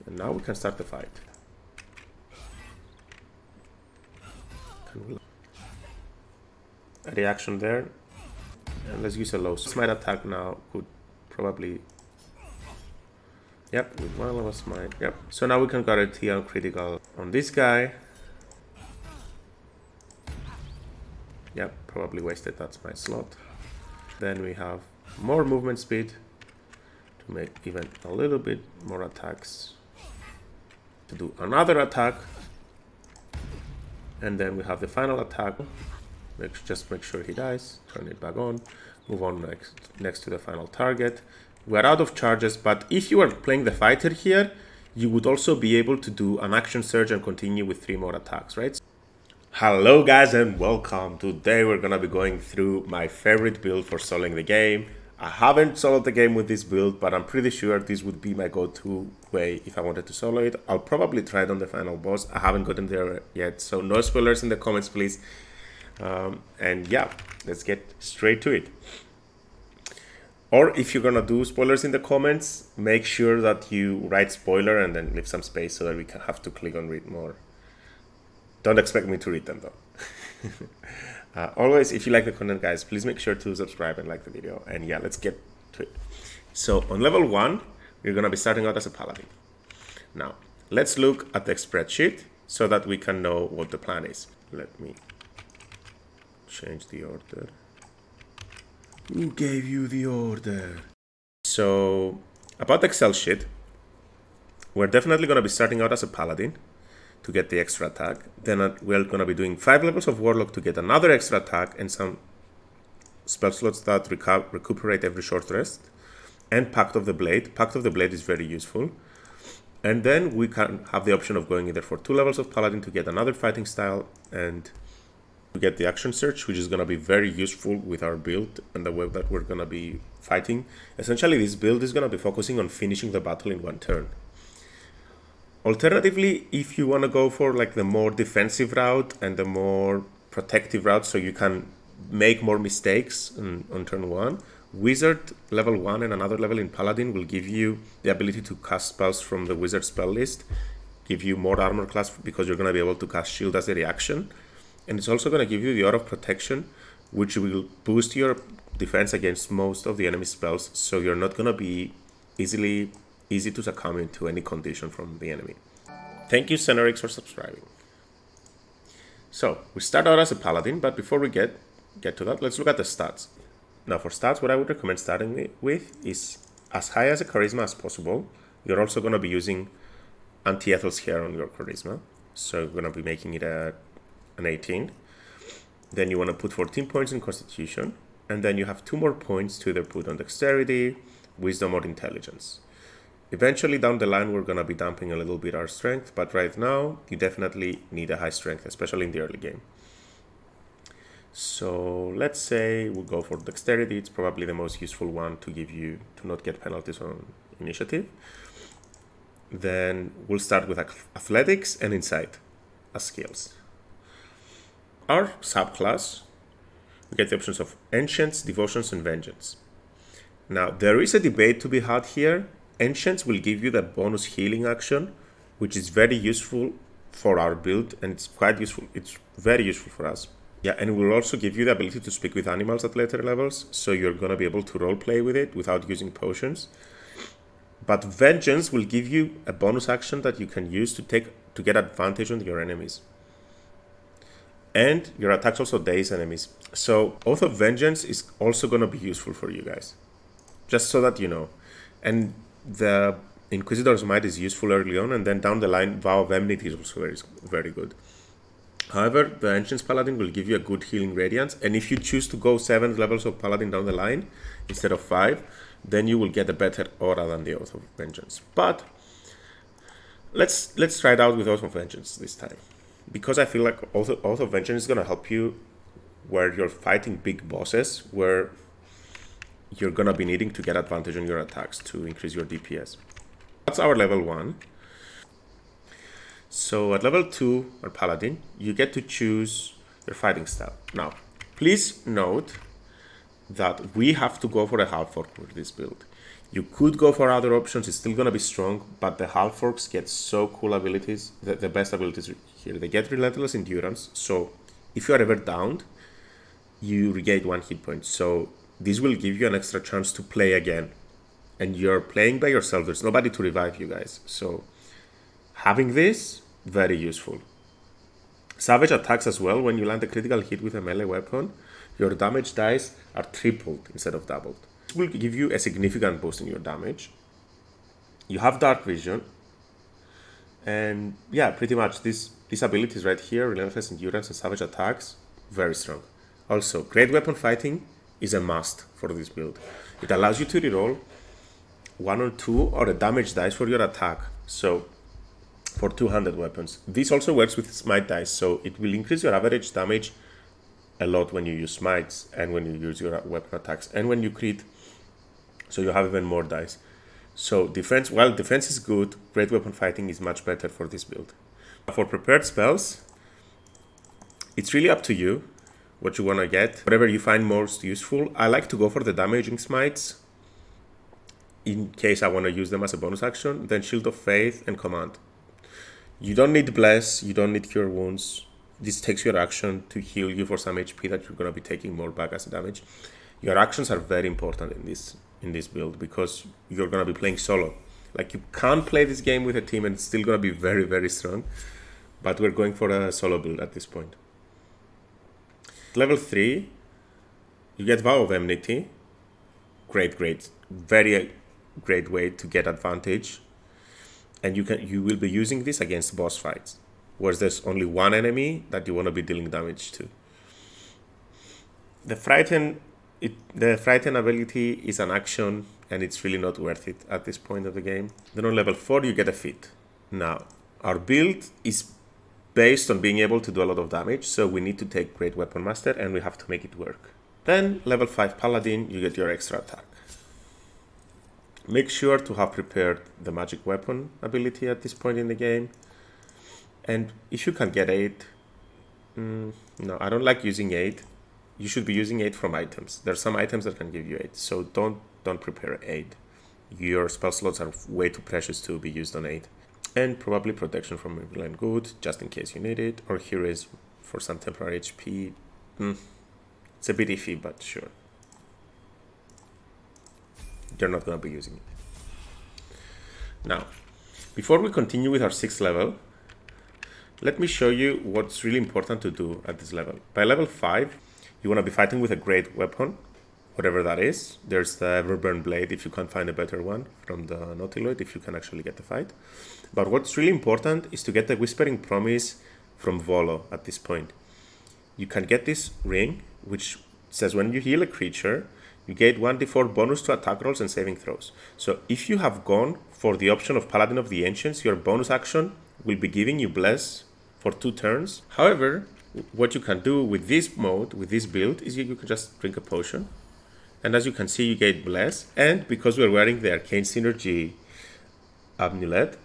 And now we can start the fight. A reaction there. And let's use a low smite attack now. Could probably... Yep, with one level smite. Yep. So now we can guarantee on critical on this guy. Yep, probably wasted that smite slot. Then we have more movement speed to make even a little bit more attacks. To do another attack. And then we have the final attack. Just make sure he dies. Turn it back on. Move on next to the final target. We're out of charges, but if you are playing the fighter here, you would also be able to do an action surge and continue with 3 more attacks, right? Hello guys and welcome. Today we're gonna be going through my favorite build for soloing the game. I haven't soloed the game with this build, but I'm pretty sure this would be my go-to way if I wanted to solo it. I'll probably try it on the final boss. I haven't gotten there yet, so no spoilers in the comments, please. And yeah, let's get straight to it. Or if you're gonna do spoilers in the comments, make sure that you write spoiler and then leave some space so that we can have to click on read more. Don't expect me to read them though. Always, if you like the content, guys, please make sure to subscribe and like the video. And yeah, let's get to it. So on level 1, we're gonna be starting out as a Paladin. Now, let's look at the spreadsheet so that we can know what the plan is. Let me change the order. Who gave you the order? So, about the Excel sheet, we're definitely going to be starting out as a Paladin to get the extra attack. Then we're going to be doing 5 levels of Warlock to get another extra attack and some spell slots that recuperate every short rest. And Pact of the Blade. Pact of the Blade is very useful. And then we can have the option of going either for 2 levels of Paladin to get another fighting style and to get the action search, which is going to be very useful with our build and the way that we're going to be fighting. Essentially, this build is going to be focusing on finishing the battle in 1 turn. Alternatively, if you want to go for like the more defensive route and the more protective route so you can make more mistakes on turn 1, Wizard level 1 and another level in Paladin will give you the ability to cast spells from the Wizard spell list, give you more armor class because you're going to be able to cast shield as a reaction. And it's also going to give you the Aura of Protection, which will boost your defense against most of the enemy spells, so you're not going to be easy to succumb into any condition from the enemy. Thank you, Senorix, for subscribing. So, we start out as a Paladin, but before we get to that, let's look at the stats. Now, for stats, what I would recommend starting with is as high as a Charisma as possible. You're also going to be using Anti-Ethel's here on your Charisma, so you're going to be making it an 18. Then you want to put 14 points in Constitution, and then you have 2 more points to either put on Dexterity, Wisdom, or Intelligence. Eventually down the line we're going to be dumping a little bit our Strength, but right now you definitely need a high Strength, especially in the early game. So let's say we'll go for Dexterity. It's probably the most useful one to give you to not get penalties on Initiative. Then we'll start with Athletics and Insight as skills. Our subclass, we get the options of Ancients, Devotions, and Vengeance. Now, there is a debate to be had here. Ancients will give you the bonus healing action, which is very useful for our build, and it's quite useful. It's very useful for us. Yeah, and it will also give you the ability to speak with animals at later levels, so you're going to be able to roleplay with it without using potions. But Vengeance will give you a bonus action that you can use to get advantage on your enemies. And your attacks also daze enemies. So Oath of Vengeance is also going to be useful for you guys. Just so that you know. And the Inquisitor's Might is useful early on, and then down the line Vow of Emnity is also very good. However, the Ancients Paladin will give you a good healing radiance, and if you choose to go 7 levels of Paladin down the line instead of 5, then you will get a better aura than the Oath of Vengeance. But let's try it out with Oath of Vengeance this time. Because I feel like Oath of Vengeance is going to help you where you're fighting big bosses, where you're going to be needing to get advantage on your attacks to increase your DPS. That's our level 1. So at level 2, or Paladin, you get to choose your fighting style. Now, please note that we have to go for a half orc with this build. You could go for other options, it's still gonna be strong, but the Half-Orcs get so cool abilities, the best abilities here. They get Relentless Endurance, so if you are ever downed, you regain 1 hit point. So this will give you an extra chance to play again. And you're playing by yourself, there's nobody to revive you guys. So having this, very useful. Savage attacks as well. When you land a critical hit with a melee weapon, your damage dice are tripled instead of doubled. This will give you a significant boost in your damage. You have Dark Vision. And yeah, pretty much these abilities right here, Relentless Endurance and Savage attacks, very strong. Also, Great Weapon Fighting is a must for this build. It allows you to reroll 1 or 2 or a damage dice for your attack. So for 200 weapons. This also works with Smite dice, so it will increase your average damage a lot when you use Smites and when you use your weapon attacks and when you crit, so you have even more dice. So defense, while defense is good, Great Weapon Fighting is much better for this build. For prepared spells, it's really up to you what you want to get, whatever you find most useful. I like to go for the damaging Smites in case I want to use them as a bonus action, then Shield of Faith and Command. You don't need Bless, you don't need Cure Wounds. This takes your action to heal you for some HP that you're going to be taking more back as damage. Your actions are very important in this build because you're going to be playing solo. Like, you can't play this game with a team and it's still going to be very, very strong. But we're going for a solo build at this point. Level 3, you get Vow of Emnity. Great. Very great way to get advantage. And you will be using this against boss fights, where there's only one enemy that you want to be dealing damage to. The Frighten ability is an action, and it's really not worth it at this point of the game. Then on level 4, you get a feat. Now, our build is based on being able to do a lot of damage, so we need to take Great Weapon Master, and we have to make it work. Then, level 5 Paladin, you get your extra attack. Make sure to have prepared the Magic Weapon ability at this point in the game. And if you can get 8, no, I don't like using 8. You should be using 8 from items. There are some items that can give you 8, so don't prepare 8. Your spell slots are way too precious to be used on 8. And probably Protection from Evil and Good, just in case you need it. Or here is for some temporary HP. It's a bit iffy, but sure. You're not going to be using it. Now, before we continue with our 6th level, let me show you what's really important to do at this level. By level 5, you want to be fighting with a great weapon, whatever that is. There's the Everburn Blade if you can't find a better one from the Nautiloid, if you can actually get the fight. But what's really important is to get the Whispering Promise from Volo at this point. You can get this ring, which says when you heal a creature, you get 1d4 bonus to attack rolls and saving throws. So if you have gone for the option of Paladin of the Ancients, your bonus action will be giving you Bless for 2 turns. However, what you can do with this mode, with this build, is you can just drink a potion. And as you can see, you get Bless. And because we're wearing the Arcane Synergy amulet,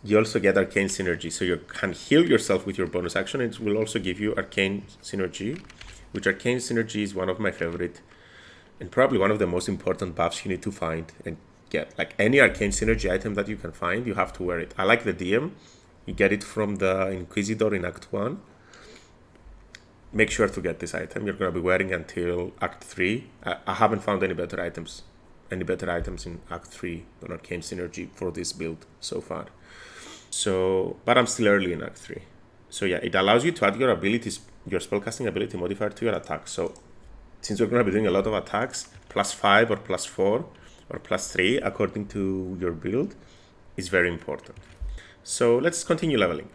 you also get Arcane Synergy. So you can heal yourself with your bonus action. It will also give you Arcane Synergy, which Arcane Synergy is one of my favorite and probably one of the most important buffs you need to find and get. Like any Arcane Synergy item that you can find, you have to wear it. I like the DM. You get it from the Inquisitor in Act 1. Make sure to get this item. You're going to be wearing until Act 3. I haven't found any better items in Act 3 than Arcane Synergy for this build so far. So, but I'm still early in Act 3. So yeah, it allows you to add your abilities, your spellcasting ability modifier to your attack. So since we're going to be doing a lot of attacks, +5 or +4 or +3 according to your build is very important. So let's continue leveling.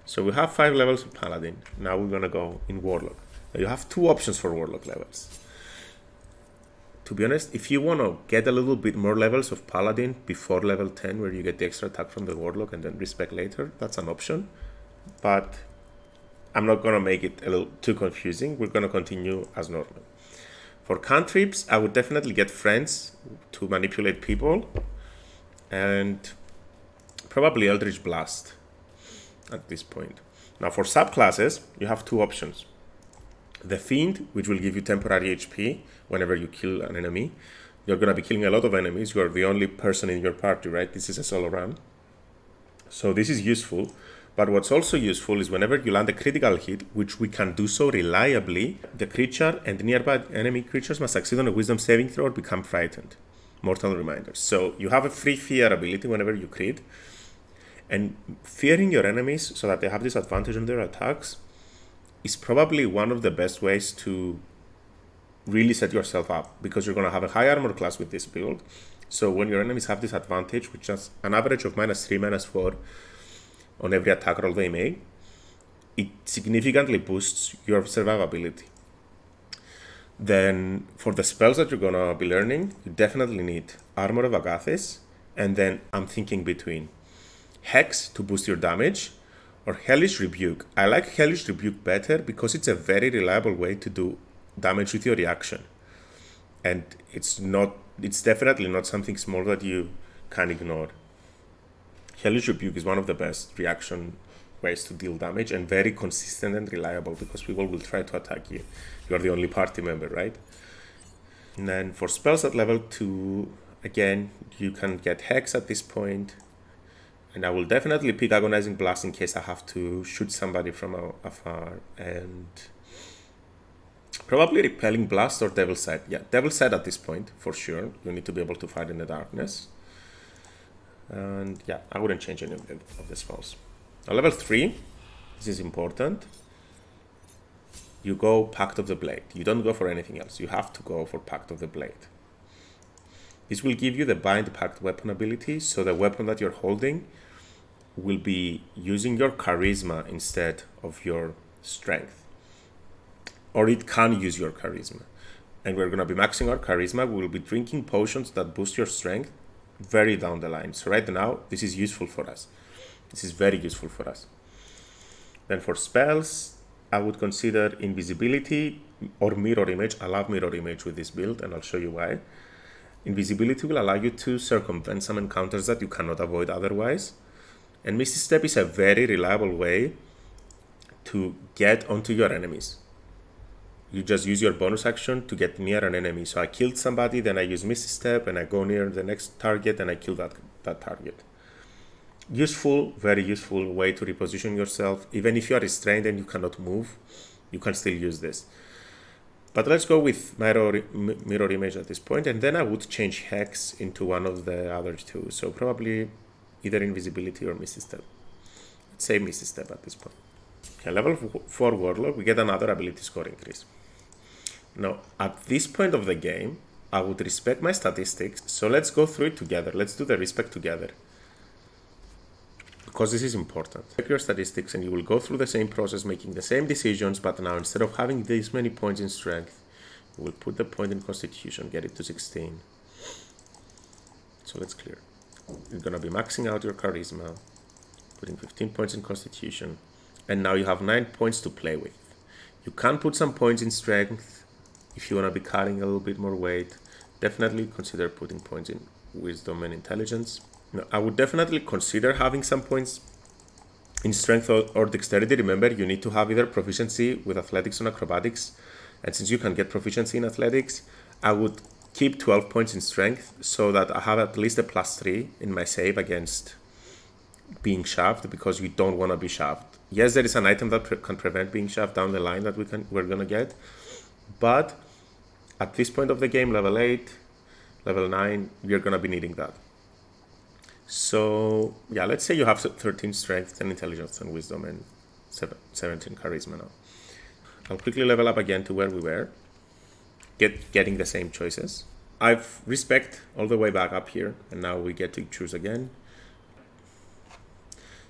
So we have 5 levels of Paladin. Now we're going to go in Warlock. Now you have 2 options for Warlock levels. To be honest, if you want to get a little bit more levels of Paladin before level 10, where you get the extra attack from the Warlock and then Respec later, that's an option. But I'm not going to make it a little too confusing. We're going to continue as normal. For cantrips, I would definitely get Friends to manipulate people. And probably Eldritch Blast at this point. Now for subclasses, you have 2 options. The Fiend, which will give you temporary HP whenever you kill an enemy. you're going to be killing a lot of enemies. You're the only person in your party, right? This is a solo run. So this is useful. But what's also useful is whenever you land a critical hit, which we can do so reliably, the creature and nearby enemy creatures must succeed on a wisdom saving throw or become frightened. Mortal reminders. So you have a free fear ability whenever you crit. And fearing your enemies so that they have this advantage on their attacks is probably one of the best ways to really set yourself up, because you're going to have a high armor class with this build. So when your enemies have this advantage, which is an average of -3, -4 on every attack roll they make, it significantly boosts your survivability. Then for the spells that you're going to be learning, you definitely need Armor of Agathis, and then I'm thinking between Hex to boost your damage or Hellish Rebuke. I like Hellish Rebuke better because it's a very reliable way to do damage with your reaction, and it's definitely not something small that you can ignore. Hellish Rebuke is one of the best reaction ways to deal damage, and very consistent and reliable because people will try to attack you. You are the only party member, right? And then for spells at level 2, again, you can get Hex at this point. And I will definitely pick Agonizing Blast in case I have to shoot somebody from afar. And probably Repelling Blast or Devil's Sight. Yeah, Devil's Sight at this point, for sure. You need to be able to fight in the darkness. And yeah, I wouldn't change any of the spells. Now level 3, this is important. You go Pact of the Blade. You don't go for anything else. You have to go for Pact of the Blade. This will give you the Bind Pact weapon ability, so the weapon that you're holding will be using your charisma instead of your strength. Or it can use your charisma. And we're going to be maxing our charisma. We will be drinking potions that boost your strength very down the line. So right now, this is useful for us. This is very useful for us. Then for spells, I would consider Invisibility or Mirror Image. I love Mirror Image with this build, and I'll show you why. Invisibility will allow you to circumvent some encounters that you cannot avoid otherwise. And Misty Step is a very reliable way to get onto your enemies. You just use your bonus action to get near an enemy. So I killed somebody, then I use Misty Step, and I go near the next target, and I kill that target. Useful, very useful way to reposition yourself. Even if you are restrained and you cannot move, you can still use this. But let's go with mirror image at this point, and then I would change Hex into one of the other two. So probably either Invisibility or Misty Step. Let's say Misty Step at this point. Okay, level 4 Warlock, we get another ability score increase. Now, at this point of the game, I would respect my statistics. So let's go through it together. Let's do the respect together, because this is important. Check your statistics and you will go through the same process, making the same decisions, but now instead of having this many points in strength, you will put the point in constitution, get it to 16. So let's clear. You're going to be maxing out your charisma, putting 15 points in constitution, and now you have 9 points to play with. You can put some points in strength if you want to be carrying a little bit more weight. Definitely consider putting points in wisdom and intelligence. Now, I would definitely consider having some points in strength or dexterity. Remember, you need to have either proficiency with athletics or acrobatics. And since you can get proficiency in athletics, I would keep 12 points in strength so that I have at least a +3 in my save against being shoved, because you don't want to be shoved. Yes, there is an item that can prevent being shoved down the line that we're going to get. But at this point of the game, level 8, level 9, we're going to be needing that. So yeah, let's say you have 13 strength, 10 intelligence and wisdom, and 17 charisma now. I'll quickly level up again to where we were, getting the same choices. I've respect all the way back up here, and now we get to choose again.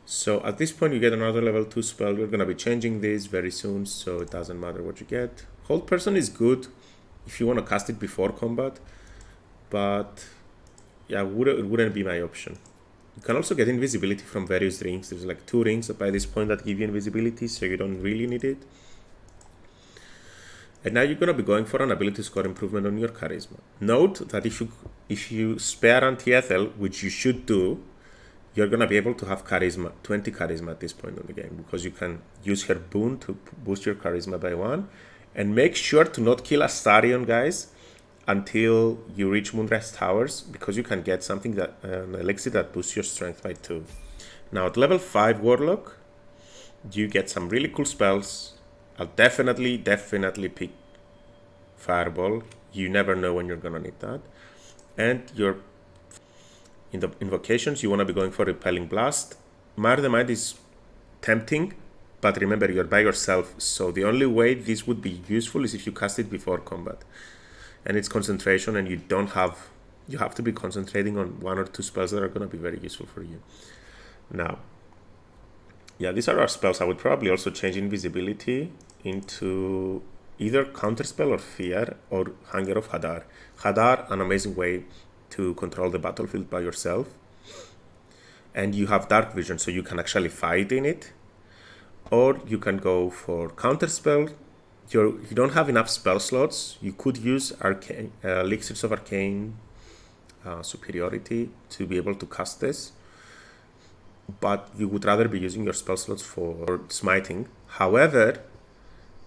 So at this point you get another level 2 spell. We're going to be changing this very soon, so it doesn't matter what you get. Hold Person is good if you want to cast it before combat, but yeah, it wouldn't be my option. You can also get invisibility from various rings. There's like 2 rings by this point that give you invisibility, so you don't really need it. And now you're going to be going for an ability score improvement on your charisma. Note that if you spare anti-ethel, which you should do, you're going to be able to have charisma, 20 charisma at this point in the game, because you can use her boon to boost your charisma by 1. And make sure to not kill Astarion, guys. until you reach Moonrise Towers, because you can get something that an elixir that boosts your strength by 2. Now at level 5 Warlock, you get some really cool spells. I'll definitely pick Fireball. You never know when you're gonna need that. And you're in the Invocations, you want to be going for Repelling Blast. Mar the Mind is tempting, but remember, you're by yourself, so the only way this would be useful is if you cast it before combat. And it's concentration, and you have to be concentrating on 1 or 2 spells that are going to be very useful for you. Now, yeah, these are our spells. I would probably also change Invisibility into either Counterspell or Fear or Hunger of Hadar. Hadar, an amazing way to control the battlefield by yourself. And you have Dark Vision, so you can actually fight in it. Or you can go for Counterspell. You don't have enough spell slots. You could use Arcane, Elixirs of Arcane Superiority to be able to cast this. But you would rather be using your spell slots for smiting. However,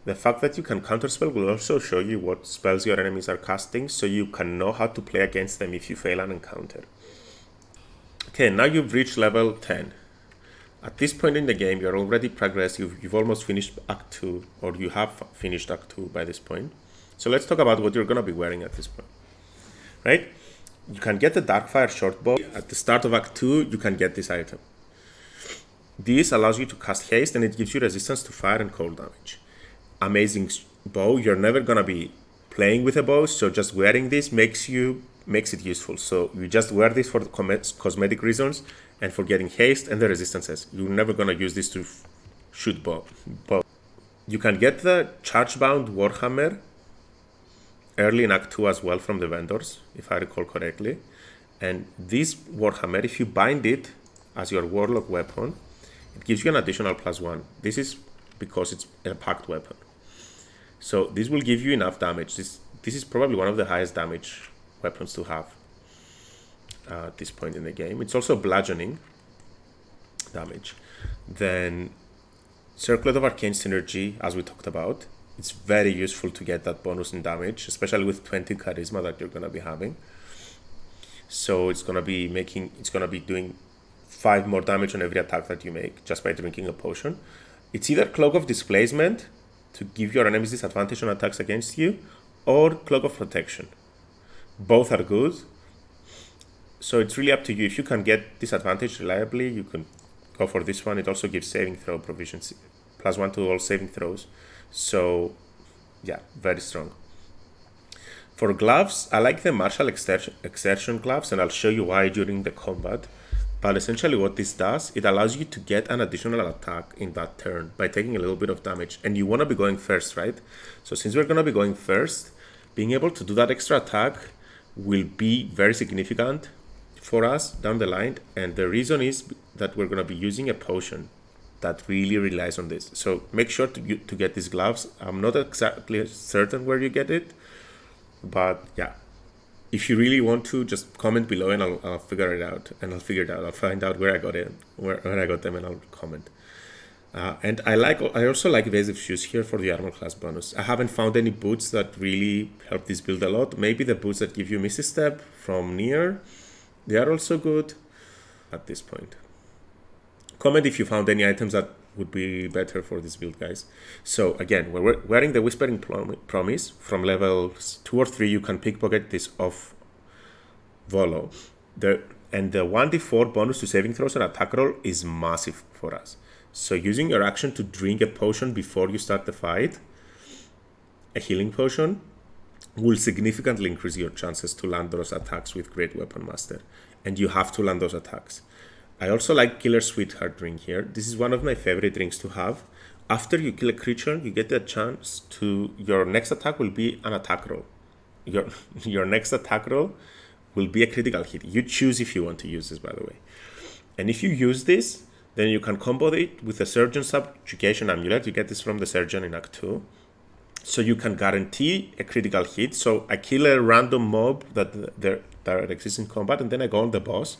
the fact that you can counterspell will also show you what spells your enemies are casting, so you can know how to play against them if you fail an encounter. Okay, now you've reached level 10. At this point in the game, you're already progressed. You've almost finished Act 2, or you have finished Act 2 by this point. So let's talk about what you're going to be wearing at this point. Right? You can get the Darkfire Shortbow. At the start of Act 2, you can get this item. This allows you to cast haste, and it gives you resistance to fire and cold damage. Amazing bow. You're never gonna be playing with a bow, so just wearing this makes it useful. So you just wear this for the cosmetic reasons and for getting haste and the resistances. You're never gonna use this to shoot bow. You can get the Charge-bound Warhammer early in Act 2 as well from the vendors, if I recall correctly. And this Warhammer, if you bind it as your Warlock weapon, it gives you an additional +1. This is because it's a packed weapon. So this will give you enough damage. This is probably one of the highest damage weapons to have at this point in the game. It's also bludgeoning damage. Then Circlet of Arcane Synergy, as we talked about. It's very useful to get that bonus in damage, especially with 20 charisma that you're going to be having. So it's going to be doing 5 more damage on every attack that you make just by drinking a potion. It's either Cloak of Displacement to give your enemies disadvantage on attacks against you, or Cloak of Protection. Both are good. So it's really up to you. If you can get disadvantage reliably, you can go for this one. It also gives saving throw proficiency, +1 to all saving throws. So yeah, very strong. For gloves, I like the Martial Exertion gloves, and I'll show you why during the combat. But essentially what this does, it allows you to get an additional attack in that turn by taking a little bit of damage. And you want to be going first, right? So since we're going to be going first, being able to do that extra attack will be very significant for us down the line. And the reason is that we're going to be using a potion that really relies on this. So make sure to get these gloves. I'm not exactly certain where you get it, but yeah. If you really want to, just comment below and I'll figure it out. I'll find out where I got it, where I got them, and I'll comment. And I also like evasive shoes here for the armor class bonus. I haven't found any boots that really help this build a lot. Maybe the boots that give you Misty Step from Nier, they are also good at this point. Comment if you found any items that would be better for this build, guys. So again, we're wearing the Whispering Promise. From levels 2 or 3, you can pickpocket this off Volo. And the 1d4 bonus to saving throws and attack roll is massive for us. So using your action to drink a potion before you start the fight, a healing potion, will significantly increase your chances to land those attacks with Great Weapon Master. And you have to land those attacks. I also like Killer Sweetheart drink here. This is one of my favorite drinks to have. After you kill a creature, you get the chance to... Your next attack will be an attack roll. Your next attack roll will be a critical hit. You choose if you want to use this, by the way. And if you use this, then you can combo it with the Surgeon Subjugation Amulet. You get this from the Surgeon in Act 2. So you can guarantee a critical hit. So I kill a random mob that exists in combat, and then I go on the boss.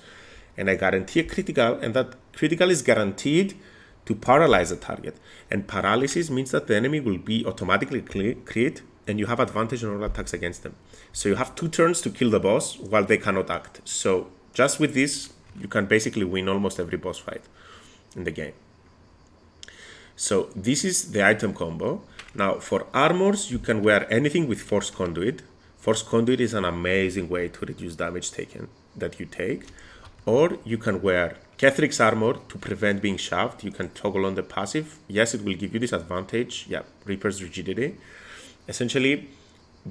And I guarantee a critical, and that critical is guaranteed to paralyze the target. And paralysis means that the enemy will be automatically crit and you have advantage on all attacks against them. So you have 2 turns to kill the boss while they cannot act. So just with this, you can basically win almost every boss fight in the game. So this is the item combo. Now for armors, you can wear anything with Force Conduit. Force Conduit is an amazing way to reduce damage taken that you take. Or you can wear Kethric's armor to prevent being shoved. You can toggle on the passive. Yes, it will give you this advantage. Yeah, Reaper's Rigidity. Essentially,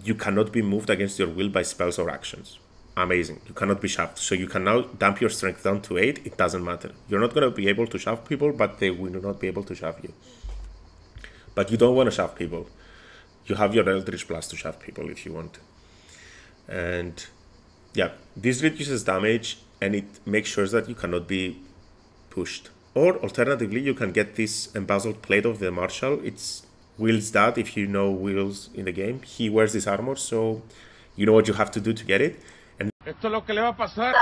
you cannot be moved against your will by spells or actions. Amazing. You cannot be shoved. So you can now dump your strength down to 8. It doesn't matter. You're not going to be able to shove people, but they will not be able to shove you. But you don't want to shove people. You have your Eldritch Blast to shove people if you want. And yeah, this reduces damage and it makes sure that you cannot be pushed. Or alternatively, you can get this embezzled plate of the Marshal. It's Wyll's dad, if you know Wyll's in the game. He wears this armor, so you know what you have to do to get it. And esto es lo que le va a pasar.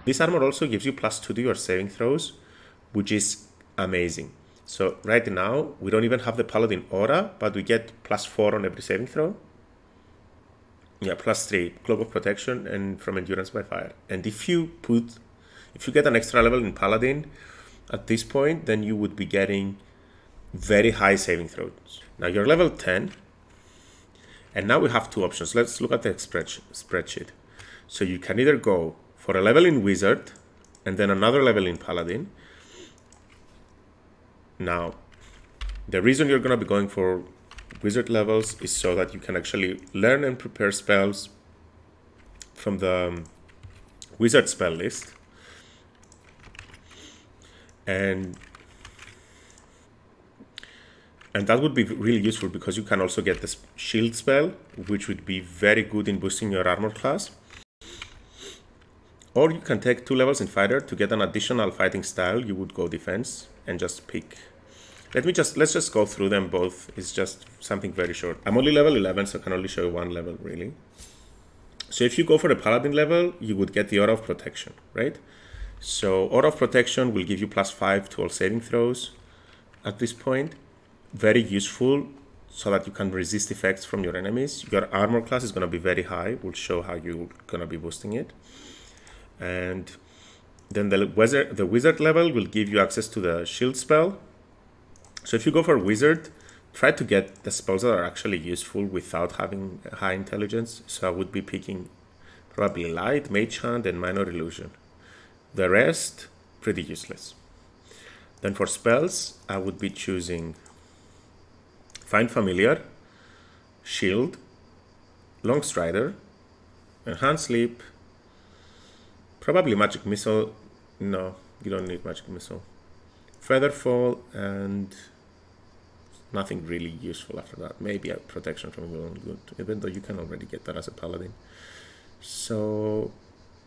This armor also gives you +2 to your saving throws, which is amazing. So right now, we don't even have the Paladin aura, but we get +4 on every saving throw. Yeah, +3, Cloak of Protection, and from Endurance by Fire. And if you get an extra level in Paladin at this point, then you would be getting very high saving throws. Now you're level 10, and now we have 2 options. Let's look at the spreadsheet. So you can either go for a level in Wizard, and then another level in Paladin. Now, the reason you're going to be going for Wizard levels is so that you can actually learn and prepare spells from the Wizard spell list. And that would be really useful because you can also get the shield spell, which would be very good in boosting your armor class. Or you can take 2 levels in fighter to get an additional fighting style. You would go defense and just pick. Let's just go through them both. It's just something very short. I'm only level 11, so I can only show you 1 level really. So if you go for the Paladin level, you would get the Aura of Protection, right? So Aura of Protection will give you +5 to all saving throws at this point. Very useful so that you can resist effects from your enemies. Your armor class is going to be very high. We'll show how you're going to be boosting it. And then the wizard level will give you access to the shield spell. So if you go for Wizard, try to get the spells that are actually useful without having high intelligence. So I would be picking probably Light, Mage Hand, and Minor Illusion. The rest, pretty useless. Then for spells, I would be choosing Find Familiar, Shield, Long Strider, Enhanced Sleep, probably Magic Missile. No, you don't need Magic Missile. Featherfall, and nothing really useful after that. Maybe a Protection from Will and Good, even though you can already get that as a Paladin. So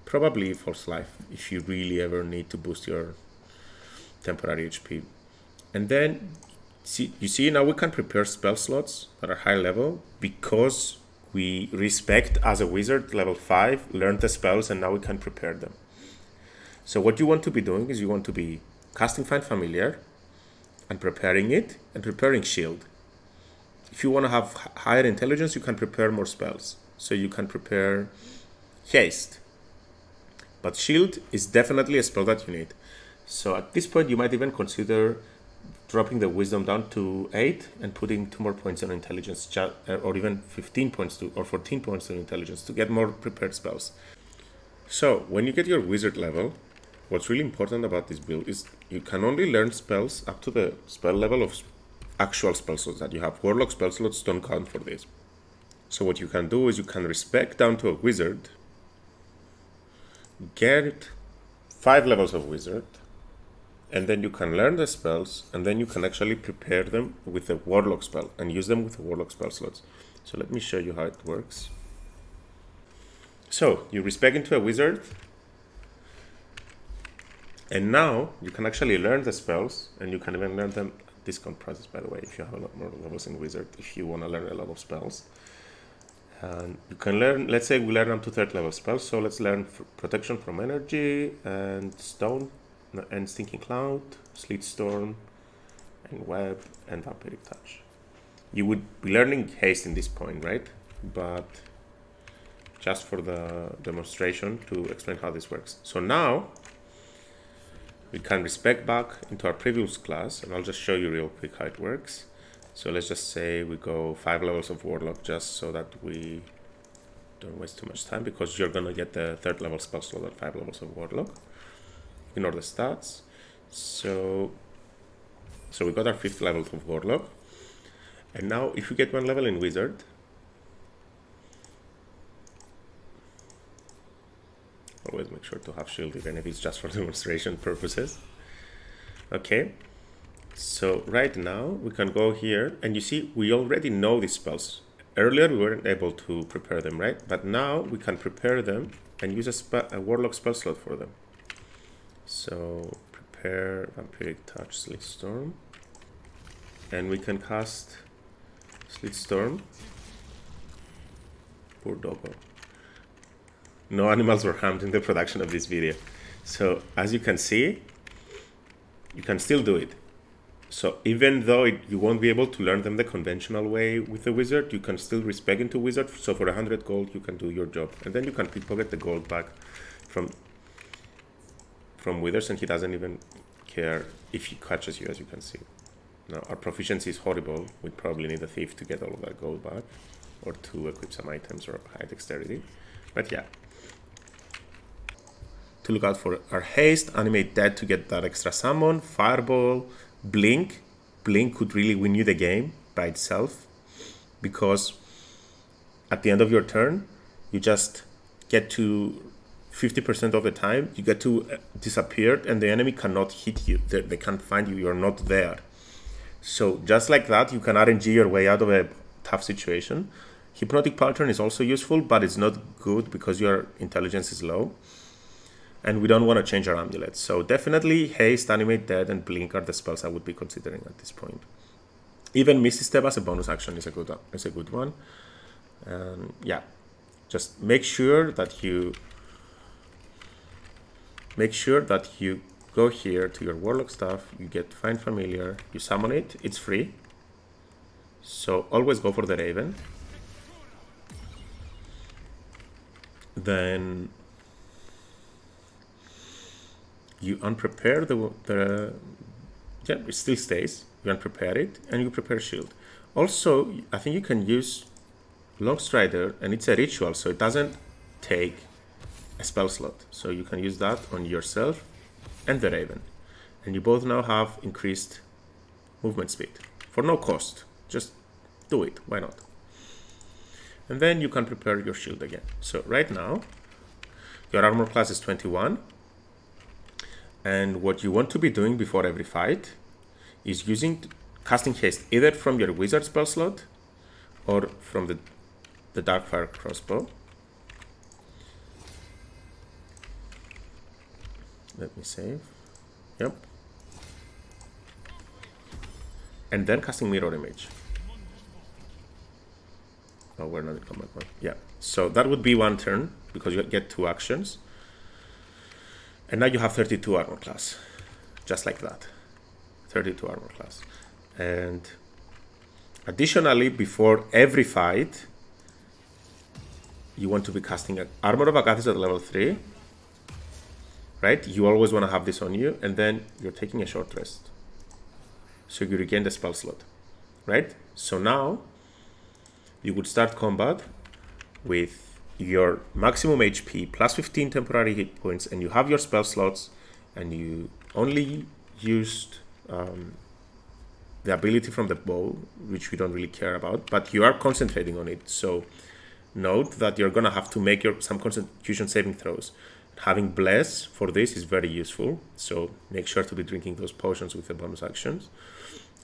probably False Life if you really ever need to boost your temporary HP. And then you see now we can prepare spell slots that are high level because we Respec as a wizard level 5, learned the spells, and now we can prepare them. So what you want to be doing is you want to be casting Find Familiar and preparing it and preparing Shield. If you want to have higher intelligence, you can prepare more spells. So you can prepare Haste. But Shield is definitely a spell that you need. So at this point, you might even consider dropping the Wisdom down to 8 and putting 2 more points on Intelligence, or even 15 points to, or 14 points on Intelligence to get more prepared spells. So when you get your Wizard level, what's really important about this build is you can only learn spells up to the spell level of actual spell slots that you have. Warlock spell slots don't count for this. So what you can do is you can Respec down to a Wizard, get 5 levels of Wizard, and then you can learn the spells, and then you can actually prepare them with a Warlock spell and use them with the Warlock spell slots. So let me show you how it works. So you Respec into a Wizard, and now you can actually learn the spells, and you can even learn them at discount prices, by the way, if you have a lot more levels in Wizard, if you want to learn a lot of spells. And you can learn, let's say we learn up to 3rd level spells, so let's learn Protection from Energy, and Stone, and Stinking Cloud, Sleet Storm, and Web, and Vampiric Touch. You would be learning haste in this point, right? But just for the demonstration to explain how this works. So now we can respec back into our previous class, and I'll just show you real quick how it works. So let's just say we go 5 levels of Warlock, just so that we don't waste too much time, because you're gonna get the 3rd level spell slot at 5 levels of Warlock. Ignore the stats. So we got our 5th level of Warlock. And now if we get 1 level in Wizard, always make sure to have shield, even if it's just for demonstration purposes. Okay, so right now we can go here, and you see we already know these spells. Earlier we weren't able to prepare them, right? But now we can prepare them and use a Warlock spell slot for them. So prepare Vampiric Touch, Slitstorm, and we can cast Slitstorm. Poor doggo. No animals were harmed in the production of this video. So as you can see, you can still do it. So even though you won't be able to learn them the conventional way with the wizard, you can still respec into wizard. So for 100 gold, you can do your job. And then you can pickpocket the gold back from Withers, and he doesn't even care if he catches you, as you can see. Now our proficiency is horrible. We probably need a thief to get all of that gold back, or to equip some items or high dexterity. But yeah. To look out for our haste, animate dead to get that extra summon, fireball, blink. Blink could really win you the game by itself, because at the end of your turn, you just get to 50% of the time, you get to disappear, and the enemy cannot hit you. They can't find you, you're not there. So just like that, you can RNG your way out of a tough situation. Hypnotic Patron is also useful, but it's not good because your intelligence is low. And we don't want to change our amulets. So definitely haste, animate dead, and blink are the spells I would be considering at this point. Even Misty Step as a bonus action is a good one. Yeah, just make sure that you go here to your Warlock stuff, you get Find Familiar, you summon it, it's free. So always go for the Raven. Then you unprepare yeah, it still stays. You unprepare it, and you prepare shield. Also, I think you can use Longstrider, and it's a ritual, so it doesn't take a spell slot. So you can use that on yourself and the Raven. And you both now have increased movement speed for no cost. Just do it, why not? And then you can prepare your shield again. So right now, your armor class is 21. And what you want to be doing before every fight is casting haste either from your wizard spell slot or from the Darkfire crossbow. Let me save. Yep. And then casting Mirror Image. Oh, we're not in combat mode. Yeah. So that would be 1 turn, because you get 2 actions. And now you have 32 armor class. Just like that. 32 armor class. And additionally, before every fight, you want to be casting Armor of Agathis at level 3. Right? You always want to have this on you, and then you're taking a short rest. So you regain the spell slot. Right? So now you would start combat with your maximum HP plus 15 temporary hit points, and you have your spell slots, and you only used the ability from the bow, which we don't really care about, but you are concentrating on it. So note that you're gonna have to make some Constitution saving throws. Having Bless for this is very useful, so make sure to be drinking those potions with the bonus actions,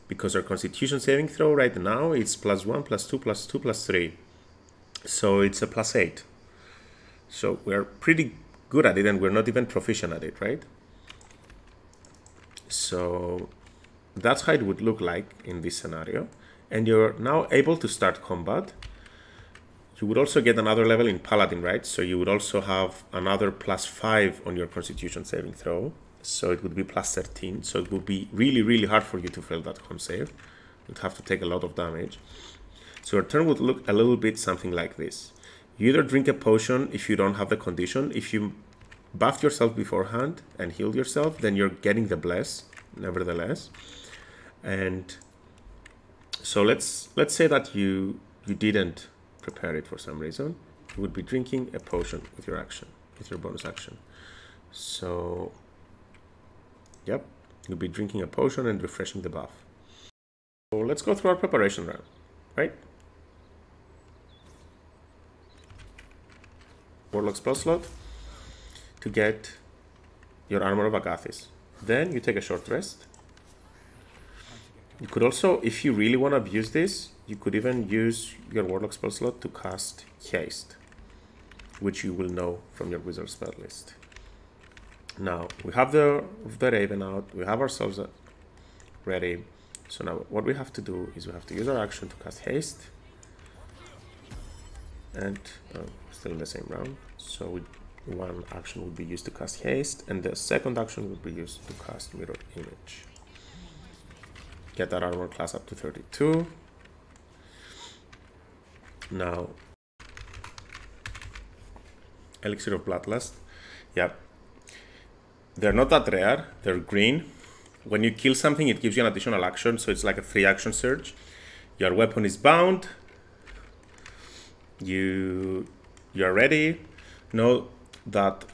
because our Constitution saving throw right now it's +1, +2, +2, +3, so it's a +8. So we're pretty good at it, and we're not even proficient at it, right? So that's how it would look like in this scenario, and you're now able to start combat. You would also get another level in Paladin, right? So you would also have another +5 on your Constitution saving throw. So it would be +13. So it would be really, really hard for you to fail that con save. You'd have to take a lot of damage. So your turn would look a little bit something like this. You either drink a potion if you don't have the condition. If you buffed yourself beforehand and healed yourself, then you're getting the bless, nevertheless. And so let's say that you didn't prepare it for some reason. You would be drinking a potion with your action, with your bonus action. So, yep, you'll be drinking a potion and refreshing the buff. So let's go through our preparation round, right? Warlock spell slot to get your Armor of Agathis. Then you take a short rest. You could also, if you really want to abuse this, you could even use your Warlock spell slot to cast Haste, which you will know from your Wizard spell list. Now, we have the Raven out, we have ourselves ready. So now what we have to do is we have to use our action to cast Haste. And still in the same round. So one action would be used to cast Haste, and the second action would be used to cast Mirror Image. Get that armor class up to 32. Now, Elixir of Bloodlust. Yep. They're not that rare. They're green. When you kill something, it gives you an additional action, so it's like a 3-action surge. Your weapon is bound. You're ready. Know that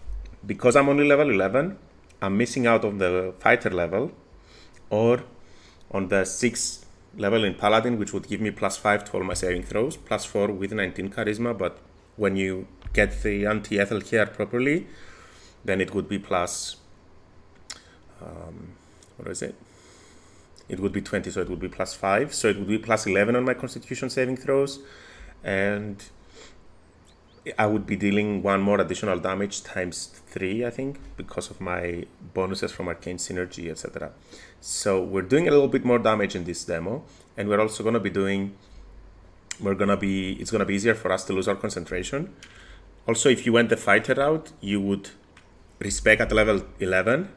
because I'm only level 11, I'm missing out on the fighter level, or on the 6th level in Paladin, which would give me +5 to all my saving throws, +4 with 19 charisma. But when you get the anti-ethel here properly, then it would be plus, what is it? It would be 20, so it would be +5. So it would be +11 on my Constitution saving throws, and I would be dealing one more additional damage ×3, I think, because of my bonuses from Arcane Synergy, etc. So we're doing a little bit more damage in this demo, and we're also going to be doing, it's going to be easier for us to lose our concentration. Also, if you went the fighter route, you would Respec at level 11,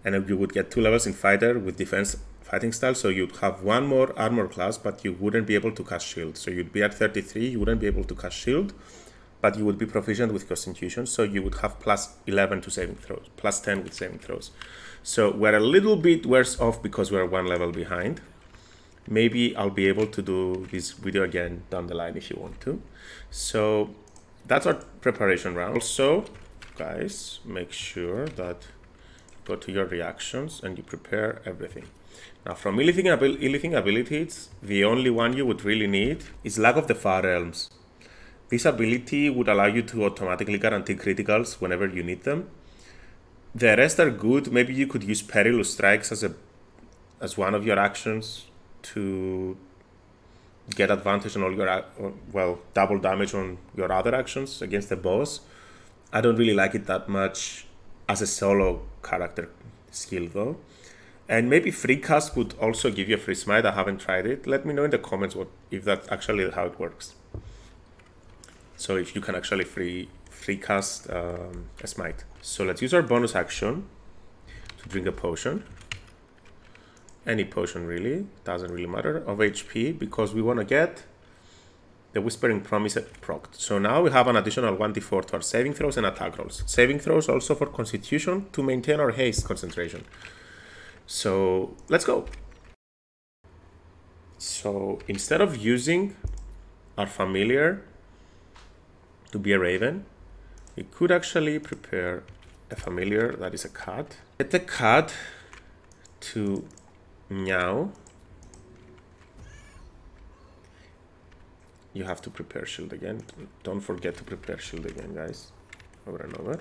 and you would get 2 levels in fighter with defense fighting style, so you'd have one more armor class, but you wouldn't be able to cast shield. So you'd be at 33, you wouldn't be able to cast shield, but you would be proficient with Constitution, so you would have +11 to saving throws, +10 with saving throws. So we're a little bit worse off because we're 1 level behind. Maybe I'll be able to do this video again down the line if you want to. So that's our preparation round. Also, guys, make sure that you go to your reactions and you prepare everything. Now, from Illithid Abilities, the only one you would really need is Lag of the Far Realms. This ability would allow you to automatically guarantee criticals whenever you need them. The rest are good. Maybe you could use Perilous Strikes as one of your actions to get advantage on all your, well, double damage on your other actions against the boss. I don't really like it that much as a solo character skill though. And maybe Free Cast would also give you a free smite. I haven't tried it. Let me know in the comments if that's actually how it works. So if you can actually free cast a smite. So let's use our bonus action to drink a potion. Any potion really, doesn't really matter, of HP, because we want to get the Whispering Promise procced. So now we have an additional 1d4 to our saving throws and attack rolls. Saving throws also for Constitution to maintain our haste concentration. So let's go. So instead of using our familiar to be a raven, we could actually prepare a familiar that is a cat. Get the cat to meow. You have to prepare shield again. Don't forget to prepare shield again, guys. Over and over.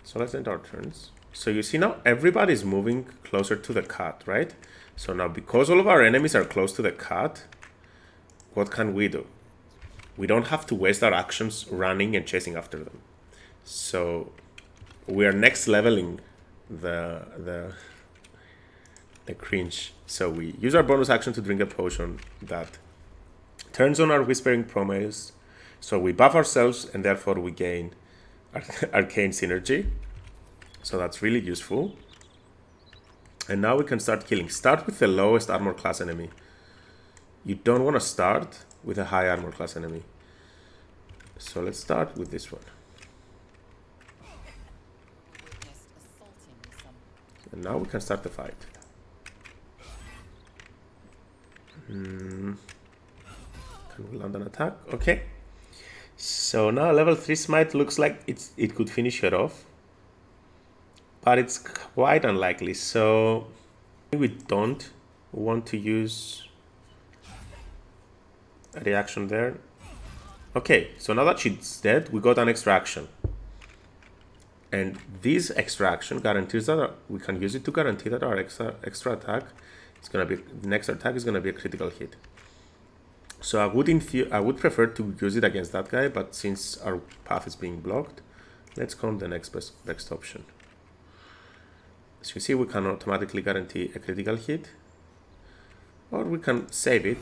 So let's end our turns. So you see now everybody's moving closer to the cat, right? So now because all of our enemies are close to the cat, what can we do? We don't have to waste our actions running and chasing after them. So we are next leveling the cringe. So we use our bonus action to drink a potion that turns on our Whispering Promise. So we buff ourselves and therefore we gain Arcane Synergy. So that's really useful. And now we can start killing. Start with the lowest armor class enemy. You don't want to start with a high armor class enemy. So let's start with this one. And now we can start the fight. Can we land an attack? Okay. So now level 3 Smite looks like it could finish her off. But it's quite unlikely. So we don't want to use a reaction there. Okay, so now that she's dead, we got an extra action. And this extra action guarantees that we can use it to guarantee that our extra attack is going to be, the next attack is going to be a critical hit. So I would prefer to use it against that guy, but since our path is being blocked, let's go on the next best option. As you see, we can automatically guarantee a critical hit, or we can save it.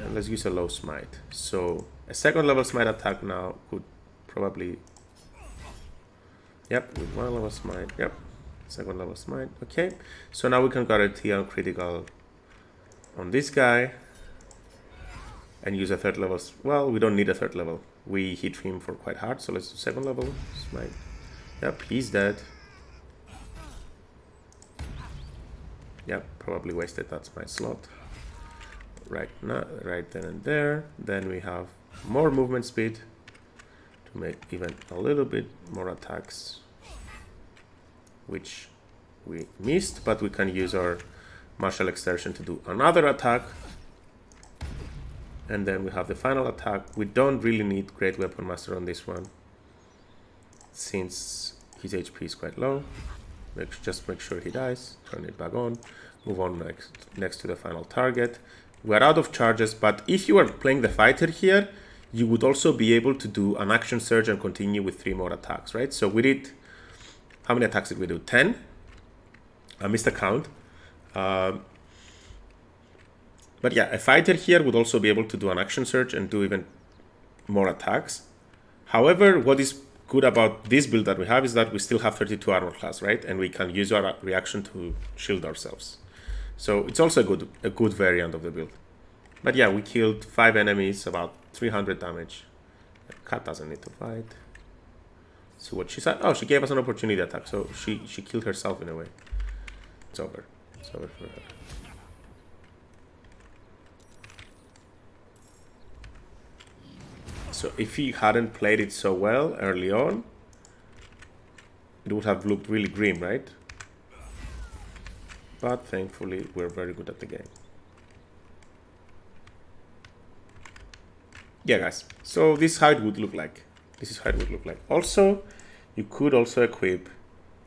And let's use a low smite. So a second level smite attack now could probably, yep, with 1 level smite, yep, second level smite. Okay, so now we can guarantee on critical on this guy and use a 3rd level. Well, we don't need a 3rd level. We hit him for quite hard, so let's do 2nd level smite. Yep, he's dead. Yep, probably wasted that smite slot. Right now, right then and there. Then we have more movement speed to make even a little bit more attacks, which we missed, but we can use our martial exertion to do another attack. And then we have the final attack. We don't really need Great Weapon Master on this one, since his HP is quite low. Just make sure he dies, turn it back on, move on next to the final target. We're out of charges, but if you are playing the fighter here, you would also be able to do an action surge and continue with 3 more attacks, right? So we did, how many attacks did we do? 10? I missed the count. But yeah, a fighter here would also be able to do an action surge and do even more attacks. However, what is good about this build that we have is that we still have 32 armor class, right? And we can use our reaction to shield ourselves. So it's also a good variant of the build. But yeah, we killed 5 enemies, about 300 damage. Cat doesn't need to fight. So what she said, oh, she gave us an opportunity attack. So she killed herself in a way. It's over. It's over for her. So if he hadn't played it so well early on, it would have looked really grim, right? But thankfully, we're very good at the game. Yeah, guys. So this is how it would look like. This is how it would look like. Also, you could also equip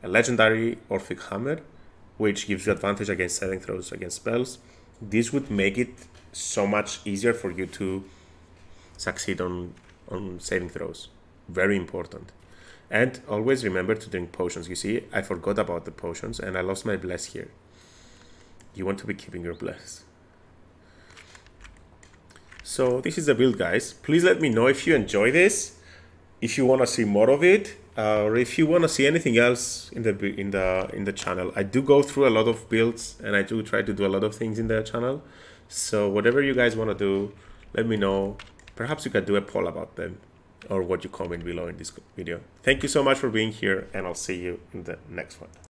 a legendary Orphic Hammer, which gives you advantage against saving throws against spells. This would make it so much easier for you to succeed on saving throws. Very important. And always remember to drink potions. You see, I forgot about the potions and I lost my bless here. You want to be keeping your bless. So this is the build, guys. Please let me know if you enjoy this, if you want to see more of it, or if you want to see anything else in the channel. I do go through a lot of builds and I do try to do a lot of things in the channel. So whatever you guys want to do, let me know. Perhaps you could do a poll about them or what you comment below in this video. Thank you so much for being here, and I'll see you in the next one.